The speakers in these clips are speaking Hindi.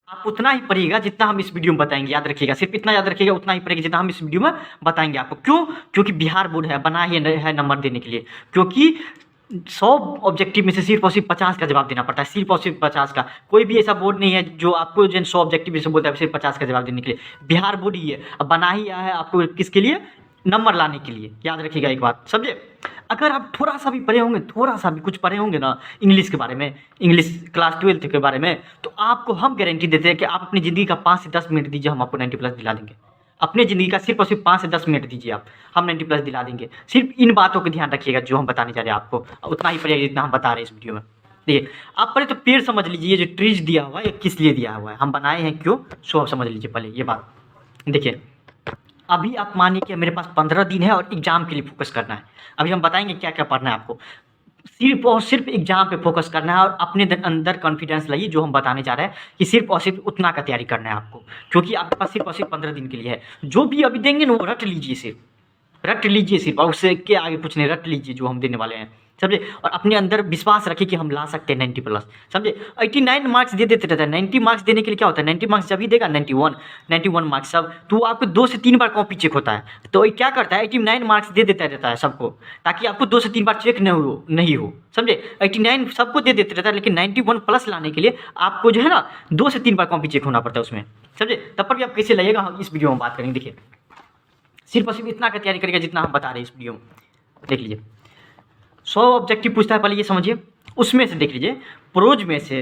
आप उतना ही पढ़िएगा जितना हम इस वीडियो में बताएंगे, याद रखिएगा। सिर्फ इतना याद रखिएगा, उतना ही पढ़िएगा जितना हम इस वीडियो में बताएंगे आपको। क्यों? क्योंकि बिहार बोर्ड है, बना ही है नंबर देने के लिए। क्योंकि 100 ऑब्जेक्टिव में से सिर्फ और सिर्फ 50 का जवाब देना पड़ता है, सिर्फ और सिर्फ 50 का। कोई भी ऐसा बोर्ड नहीं है जो आपको जो 100 ऑब्जेक्टिव में से बोलता है सिर्फ 50 का जवाब देने के लिए। बिहार बोर्ड ही है, अब बना ही है आपको किसके लिए? नंबर लाने के लिए। याद रखिएगा एक बात, समझे? अगर आप थोड़ा सा भी पढ़े होंगे, थोड़ा सा भी कुछ पढ़े होंगे ना इंग्लिश के बारे में, इंग्लिश क्लास 12 के बारे में, तो आपको हम गारंटी देते हैं कि आप अपनी ज़िंदगी का 5 से 10 मिनट दीजिए, हम आपको 90+ दिला देंगे। अपनी ज़िंदगी का सिर्फ और सिर्फ 5 से 10 मिनट दीजिए आप, हम 90+ दिला देंगे। सिर्फ इन बातों का ध्यान रखिएगा जो हम बताने जा रहे हैं आपको, उतना ही पढ़िएगा जितना हम बता रहे हैं इस वीडियो में। देखिए, आप पहले तो पेड़ समझ लीजिए, ये जो ट्रीज दिया हुआ है ये किस लिए दिया हुआ है, हम बनाए हैं क्यों, सो आप समझ लीजिए पहले ये बात। देखिए, अभी आप मानिए कि मेरे पास 15 दिन है और एग्ज़ाम के लिए फोकस करना है। अभी हम बताएंगे क्या क्या पढ़ना है आपको। सिर्फ और सिर्फ एग्ज़ाम पे फोकस करना है और अपने अंदर कॉन्फिडेंस लाइए, जो हम बताने जा रहे हैं कि सिर्फ और सिर्फ उतना का तैयारी करना है आपको। क्योंकि आपके पास सिर्फ और सिर्फ 15 दिन के लिए है। जो भी अभी देंगे ना वो रट लीजिए, सिर्फ रट लीजिए, सिर्फ, और उससे के आगे कुछ नहीं, रट लीजिए जो हम देने वाले हैं, समझे? और अपने अंदर विश्वास रखिए कि हम ला सकते हैं 90+, समझे? 89 मार्क्स दे देते रहता है। 90 मार्क्स देने के लिए क्या होता है, 90 मार्क्स जब ही देगा 91 मार्क्स सब, तो आपको 2 से 3 बार कॉपी चेक होता है। तो ये क्या करता है, 89 मार्क्स दे देता रहता है सबको, ताकि आपको 2 से 3 बार चेक नहीं हो, समझे? 89 सबको दे देते रहता है, लेकिन 91+ लाने के लिए आपको जो है ना 2 से 3 बार कॉपी चेक होना पड़ता है उसमें, समझे? तब पर भी आप कैसे लाइएगा, हम इस वीडियो में बात करेंगे। देखिए, सिर्फ और सिर्फ इतना का तैयारी करिएगा जितना हम बता रहे हैं इस वीडियो में। देख लीजिए, 100 ऑब्जेक्टिव पूछता है, पहले ये समझिए। उसमें से देख लीजिए, प्रोज में से,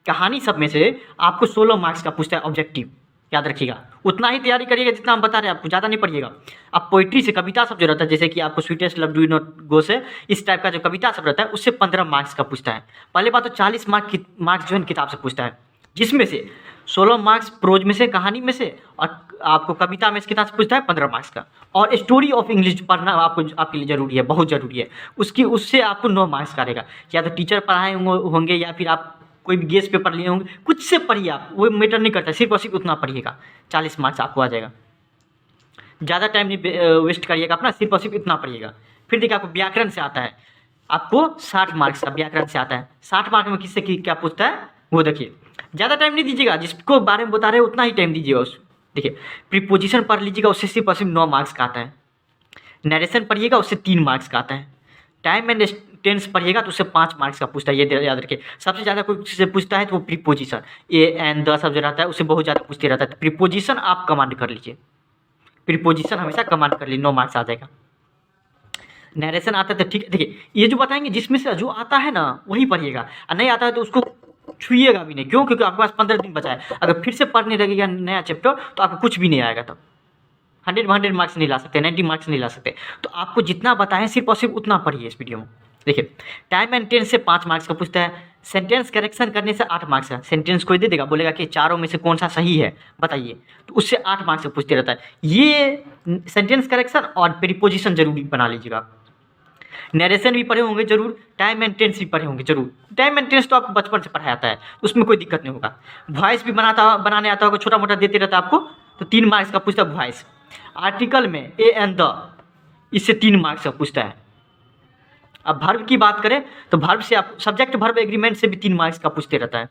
कहानी सब में से आपको 16 मार्क्स का पूछता है ऑब्जेक्टिव, याद रखिएगा। उतना ही तैयारी करिएगा जितना हम बता रहे हैं आपको, ज़्यादा नहीं पढ़िएगा। अब पोइट्री से, कविता सब जो रहता है, जैसे कि आपको sweetest love do not go से, इस टाइप का जो कविता सब रहता है, उससे 15 मार्क्स का पूछता है। पहले बात तो 40 मार्क्स जो है किताब से पूछता है, जिसमें से 16 मार्क्स प्रोज में से, कहानी में से, और आपको कविता में से किताब से पूछता है 15 मार्क्स का। और स्टोरी ऑफ इंग्लिश पढ़ना आपके लिए ज़रूरी है, बहुत ज़रूरी है। उससे आपको 9 मार्क्स का रहेगा। या तो टीचर पढ़ाए होंगे या फिर आप कोई भी गेस्ट पेपर लिए होंगे, कुछ से पढ़िए आप, वो मैटर नहीं करता, सिर्फ और सिर्फ उतना पढ़िएगा, 40 मार्क्स आपको आ जाएगा। ज़्यादा टाइम नहीं वेस्ट करिएगा अपना, सिर्फ और सिर्फ इतना पढ़िएगा। फिर देखिए, आपको व्याकरण से आता है, आपको 60 मार्क्स का व्याकरण से आता है। 60 मार्क्स में किससे क्या पूछता है वो देखिए। ज़्यादा टाइम नहीं दीजिएगा, जिसको बारे में बता रहे हैं उतना ही टाइम दीजिएगा उस। देखिए, प्रीपोजिशन पढ़ लीजिएगा, उससे सिर्फ और सिर्फ 9 मार्क्स का आता है। नरेशन पढ़िएगा, उससे 3 मार्क्स का आता है। टाइम एंड टेंस पढ़िएगा तो उससे 5 मार्क्स का पूछता है, ये याद रखिए। सबसे ज़्यादा कोई से पूछता है तो वो preposition, A and the sub जो रहता है उससे बहुत ज़्यादा पूछते रहता है। तो प्रीपोजिशन आप कमांड कर लीजिए, प्रीपोजिशन हमेशा कमांड कर लीजिए, 9 मार्क्स आ जाएगा। नरेशन आता है तो ठीक है। देखिए, ये जो बताएंगे जिसमें से जो आता है ना वही पढ़िएगा, और नहीं आता है तो उसको छुइएगा भी नहीं। क्यों? क्योंकि आपके पास 15 दिन बचा है। अगर फिर से पढ़ने लगेगा नया चैप्टर तो आपको कुछ भी नहीं आएगा, तब 100 मार्क्स नहीं ला सकते, 90 मार्क्स नहीं ला सकते। तो आपको जितना बताएं सिर्फ और सिर्फ उतना पढ़िए इस वीडियो में। देखिए, टाइम एंड टेंस से 5 मार्क्स का पूछता है। सेंटेंस करेक्शन करने से 8 मार्क्स का। सेंटेंस कोई दे देगा, बोलेगा कि चारों में से कौन सा सही है बताइए, तो उससे 8 मार्क्स का पूछते रहता है। ये सेंटेंस करेक्शन और प्रीपोजिशन जरूरी बना लीजिएगा। नरेशन भी पढ़े होंगे जरूर, टाइम एंड टेंस भी पढ़े होंगे जरूर। टाइम एंड टेंस तो आपको बचपन से पढ़ाया आता है, उसमें कोई दिक्कत नहीं होगा। वॉइस भी बनाने आता होगा, छोटा मोटा देते रहता है आपको, तो 3 मार्क्स का पूछता है वॉइस। आर्टिकल में ए एंड द, इससे 3 मार्क्स का पूछता है। अब वर्ब की बात करें तो वर्ब से आप सब्जेक्ट वर्ब एग्रीमेंट से भी 3 मार्क्स का पूछते रहता है।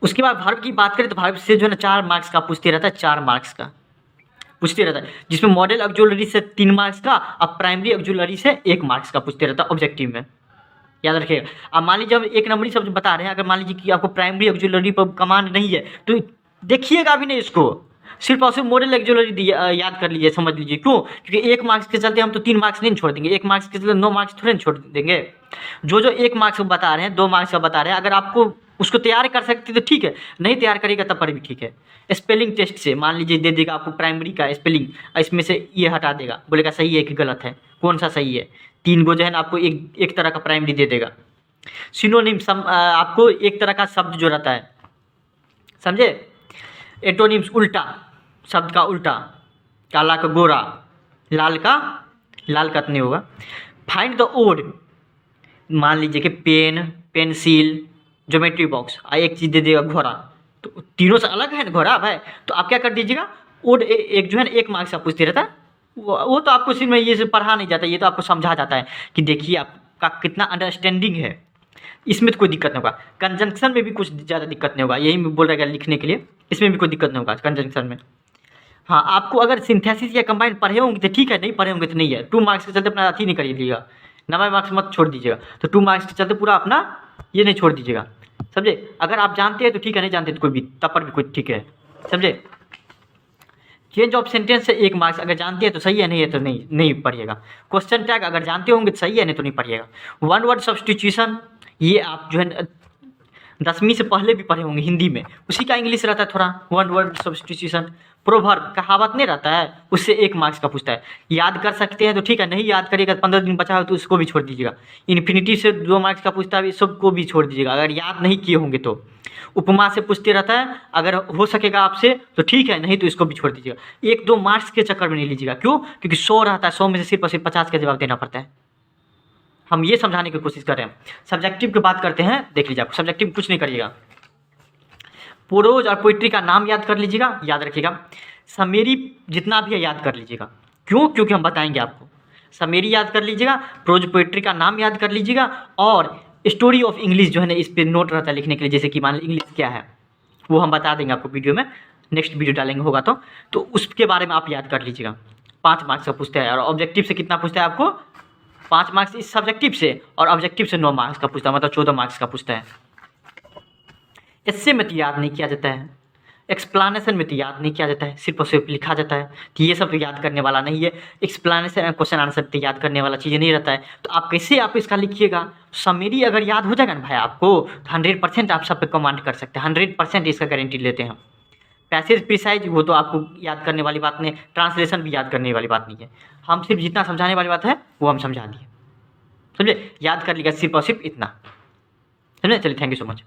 उसके बाद वर्ब की बात करें तो वर्ब से जो है ना 4 मार्क्स का पूछते रहता है, 4 मार्क्स का पूछते रहता है, जिसमें मॉडल ऑक्सिलरी से 3 मार्क्स का और प्राइमरी ऑक्सिलरी से 1 मार्क्स का पूछते रहता है ऑब्जेक्टिव में, याद रखिएगा। अब मान लीजिए हम 1 नंबरी सब जो बता रहे हैं, अगर मान लीजिए कि आपको प्राइमरी ऑक्सिलरी पर कमांड नहीं है तो देखिएगा भी नहीं इसको, सिर्फ और सिर्फ मॉडल ऑक्सिलरी याद कर लीजिए, समझ लीजिए। क्यों? क्योंकि 1 मार्क्स के चलते हम तो 3 मार्क्स नहीं छोड़ देंगे, 1 मार्क्स के चलते 9 मार्क्स थोड़े छोड़ देंगे। जो 1 मार्क्स का बता रहे हैं, 2 मार्क्स का बता रहे हैं, अगर आपको उसको तैयार कर सकते तो ठीक है, नहीं तैयार करेगा तब पर भी ठीक है। स्पेलिंग टेस्ट से मान लीजिए दे देगा आपको प्राइमरी का स्पेलिंग, इसमें से ये हटा देगा, बोलेगा सही है कि गलत है, कौन सा सही है। 3 गो जो है ना आपको एक तरह का प्राइमरी दे देगा। सिनोनिम आपको एक तरह का शब्द जो रहता है, समझे? एंटोनिम्स उल्टा, शब्द का उल्टा, काला का गोरा, लाल का तो नहीं होगा। फाइंड द ओड, मान लीजिए कि पेन, पेंसिल, ज्योमेट्री बॉक्स, एक चीज़ दे देगा घोड़ा, तो तीनों से अलग है ना घोड़ा भाई, तो आप क्या कर दीजिएगा, ओड एक जो है ना 1 मार्क्स का पूछते रहता है। वो तो आपको सिर्फ में ये से पढ़ा नहीं जाता, ये तो आपको समझा जाता है कि देखिए आपका कितना अंडरस्टैंडिंग है, इसमें तो कोई दिक्कत नहीं होगा। कंजंक्शन में भी कुछ ज़्यादा दिक्कत नहीं होगा, यही मैं बोल रहा लिखने के लिए, इसमें भी कोई दिक्कत नहीं होगा कंजंक्शन में। हाँ, आपको अगर सिंथेसिस या कंबाइन पढ़े होंगे तो ठीक है, नहीं पढ़े होंगे तो नहीं है। 2 मार्क्स के चलते अपना अथी नहीं करिएगा, 90 मार्क्स मत छोड़ दीजिएगा। तो 2 मार्क्स के चलते पूरा अपना ये नहीं छोड़ दीजिएगा, समझे। अगर आप जानते हैं तो ठीक है, नहीं जानते तो कोई भी तब पर भी कोई ठीक है, समझे। चेंज ऑफ सेंटेंस से 1 मार्क्स, अगर जानते हैं तो सही है, नहीं है तो नहीं पढ़िएगा। क्वेश्चन टैग अगर जानते होंगे तो सही है, नहीं तो नहीं पढ़िएगा। वन वर्ड सब्स्टिट्यूशन, ये आप जो है 10वीं से पहले भी पढ़े होंगे हिंदी में, उसी का इंग्लिश रहता है थोड़ा, वन वर्ड सब्स्टिट्यूशन। प्रोवर्ब, कहावत नहीं रहता है, उससे 1 मार्क्स का पूछता है। याद कर सकते हैं तो ठीक है, नहीं याद करिएगा, 15 दिन बचा हो तो उसको भी छोड़ दीजिएगा। इन्फिनिटी से 2 मार्क्स का पूछता है, सबको भी छोड़ दीजिएगा अगर याद नहीं किए होंगे तो। उपमा से पूछते रहता है, अगर हो सकेगा आपसे तो ठीक है, नहीं तो इसको भी छोड़ दीजिएगा। 1-2 मार्क्स के चक्कर में नहीं लीजिएगा, क्यों? क्योंकि 100 रहता है, 100 में से सिर्फ और सिर्फ 50 का जवाब देना पड़ता है। हम ये समझाने की कोशिश कर रहे हैं। सब्जेक्टिव की बात करते हैं, देख लीजिए। आप सब्जेक्टिव कुछ नहीं करिएगा, प्रोज और पोइट्री का नाम याद कर लीजिएगा, याद रखिएगा। समेरी जितना भी है याद कर लीजिएगा, क्यों? क्योंकि हम बताएंगे आपको। समेरी याद कर लीजिएगा, प्रोज पोइट्री का नाम याद कर लीजिएगा, और स्टोरी ऑफ इंग्लिश जो है ना, इस पर नोट रहता है लिखने के लिए, जैसे कि मान लीजिए इंग्लिश क्या है वो हम बता देंगे आपको वीडियो में, नेक्स्ट वीडियो डालेंगे होगा तो उसके बारे में आप याद कर लीजिएगा। 5 मार्क्स का पूछता है। और ऑब्जेक्टिव से कितना पूछता है आपको? 5 मार्क्स इस सब्जेक्टिव से, और ऑब्जेक्टिव से 9 मार्क्स का पूछता है, मतलब 14 मार्क्स का पूछता है। इससे में तो याद नहीं किया जाता है, एक्सप्लानेशन में तो याद नहीं किया जाता है, सिर्फ और सिर्फ लिखा जाता है। तो ये सब तो याद करने वाला नहीं है। एक्सप्लानेशन क्वेश्चन आंसर तो याद करने वाला चीज़ नहीं रहता है। तो आप कैसे आप इसका लिखिएगा? समरी अगर याद हो जाएगा ना भाई आपको, तो 100% आप सब पे कमांड कर सकते हैं, 100% इसका गारंटी लेते हैं हम। पैसेज प्रिसाइज वो तो आपको याद करने वाली बात नहीं, ट्रांसलेशन भी याद करने वाली बात नहीं है। हम सिर्फ जितना समझाने वाली बात है वो हम समझा दिए, समझे। याद कर लीजिएगा सिर्फ और सिर्फ इतना, समझे। चलिए, थैंक यू सो मच।